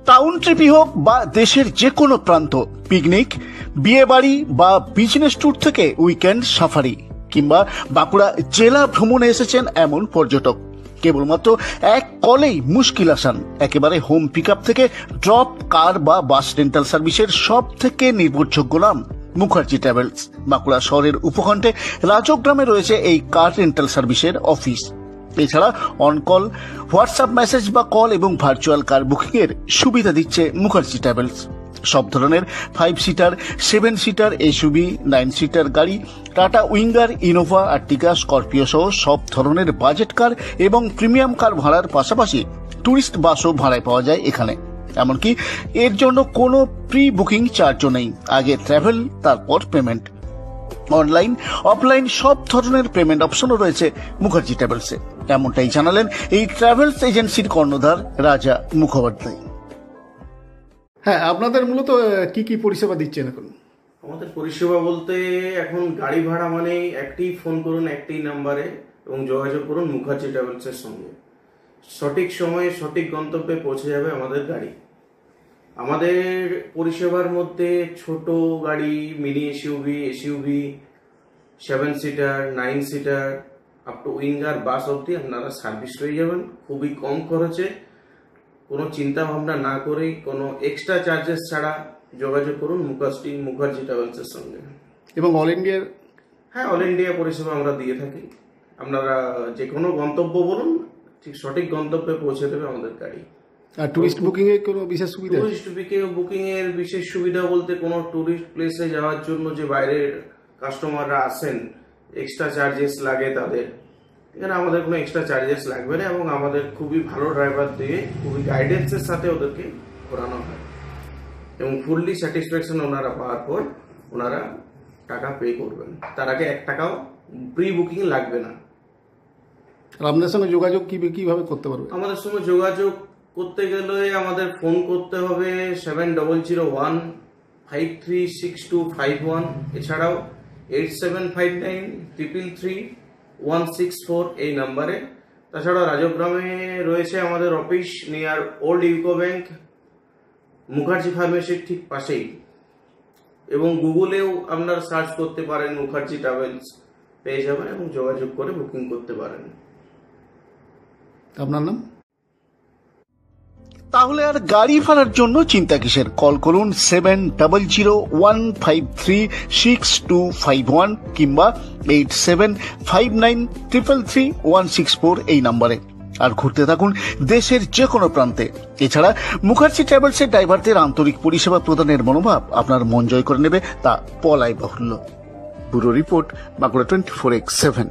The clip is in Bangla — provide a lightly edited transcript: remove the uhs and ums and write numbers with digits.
টাউন ট্রিপই হোক বা দেশের যে কোনো প্রান্ত, পিকনিক, বিয়ে বাড়ি বা বিজনেস ট্যুর থেকে উইকেন্ড সাফারি কিংবা বাঁকুড়া জেলা ভ্রমণে এসেছেন এমন পর্যটক, কেবলমাত্র এক কলেই মুশকিল আসান। একেবারে হোম পিক আপ থেকে ড্রপ, কার বা বাস রেন্টাল সার্ভিসের সব থেকে নির্ভরযোগ্য নাম মুখার্জি ট্রাভেলস। বাঁকুড়া শহরের উপকণ্ঠে রাজগ্রামে রয়েছে এই কার রেন্টাল সার্ভিসের অফিস। এছাড়া অনকল, হোয়াটসঅ্যাপ মেসেজ বা কল এবং ভার্চুয়াল কার বুকিং এর সুবিধা দিচ্ছে মুখার্জি ট্রাভেলস। সব ধরনের 5 সিটার, 7 সিটার, এসইউভি, 9 সিটার গাড়ি, টাটা উইঙ্গার, ইনোভা, আর্টিকা, স্করপিও সহ সব ধরনের বাজেট কার এবং প্রিমিয়াম কার ভাড়ার পাশাপাশি টুরিস্ট বাসও ভাড়ায় পাওয়া যায় এখানে। এমনকি এর জন্য কোনো প্রি বুকিং চার্জও নেই, আগে ট্রাভেল তারপর পেমেন্ট। অনলাইন, অফলাইন সব ধরনের পেমেন্ট অপশনও রয়েছে মুখার্জি ট্রাভেলসে, এমনটাই জানালেন এই ট্রাভেলস এজেন্সির কর্ণধার রাজা মুখোপাধ্যায়। হ্যাঁ, আপনাদের মূলত কি কি পরিষেবা দিচ্ছেন এখন? আমাদের পরিষেবা বলতে এখন গাড়ি ভাড়া মানে একটি ফোন করুন একটি নাম্বারে এবং যোগাযোগ করুন মুখার্জি ট্রাভেলসের সঙ্গে। সঠিক সময়ে সঠিক গন্তব্যে পৌঁছে যাবে আমাদের গাড়ি। আমাদের পরিষেবার মধ্যে ছোট গাড়ি, mini SUV, 7 seater, 9 seater, up to winger, bus অবধি আপনারা সার্ভিস পেয়ে যাবেন খুবই কম খরচে। কোনো চিন্তা ভাবনা না করেই, কোনো এক্সট্রা চার্জেস ছাড়া যোগাযোগ করুন মুখার্জি ট্রাভেলসের সঙ্গে। এবং অল ইন্ডিয়ার? হ্যাঁ, অল ইন্ডিয়া পরিষেবা আমরা দিয়ে থাকি। আপনারা যে কোনো গন্তব্য বলুন, ঠিক সঠিক গন্তব্যে পৌঁছে দেবে আমাদের গাড়ি। আর টুরিস্ট বুকিং এর কোনো বিশেষ সুবিধা? টুরিস্ট বুকিং এর বিশেষ সুবিধা বলতে কোনো টুরিস্ট প্লেসে যাওয়ার জন্য যে বাইরের কাস্টমাররা আসেন, এক্সট্রা চার্জেস লাগে তাদের, এখানে আমাদের কোনো এক্সট্রা চার্জেস লাগবে না এবং আমাদের খুবই ভালো ড্রাইভার দিয়ে খুবই গাইডেন্সের সাথে ওদেরকে ঘোরানো হয় এবং ফুললি স্যাটিসফ্যাকশন ওনারা পাওয়ার পর ওনারা টাকা পে করবেন। তার আগে 1 টাকাও প্রি বুকিং লাগবে না। আর আপনাদের সঙ্গে যোগাযোগ কিভাবে করতে পারবে? আমাদের সঙ্গে যোগাযোগ করতে গেলে আমাদের ফোন করতে হবে 7001536251, এছাড়াও 8759333164 এই নাম্বারে। তাছাড়া রাজগ্রামে রয়েছে আমাদের office near old UCO bank, Mukherjee ফার্মেসির ঠিক পাশেই, এবং গুগলেও আপনারা সার্চ করতে পারেন মুখার্জি ট্রাভেলস, পেয়ে যাবেন এবং যোগাযোগ করে বুকিং করতে পারেন। আপনার নাম? তাহলে আর গাড়ি ভাড়ার জন্য চিন্তা কিসের? কল করুন 7001533251 কিংবা 8759333164 এই নাম্বারে। আর ঘুরতে থাকুন দেশের যে কোনো প্রান্তে। এছাড়া মুখার্জি ট্রাভেলসের ড্রাইভারদের আন্তরিক পরিষেবা প্রদানের মনোভাব আপনার মন জয় করে নেবে, তা বলাই বাহুল্য। Bureau report, Bankura 24x7।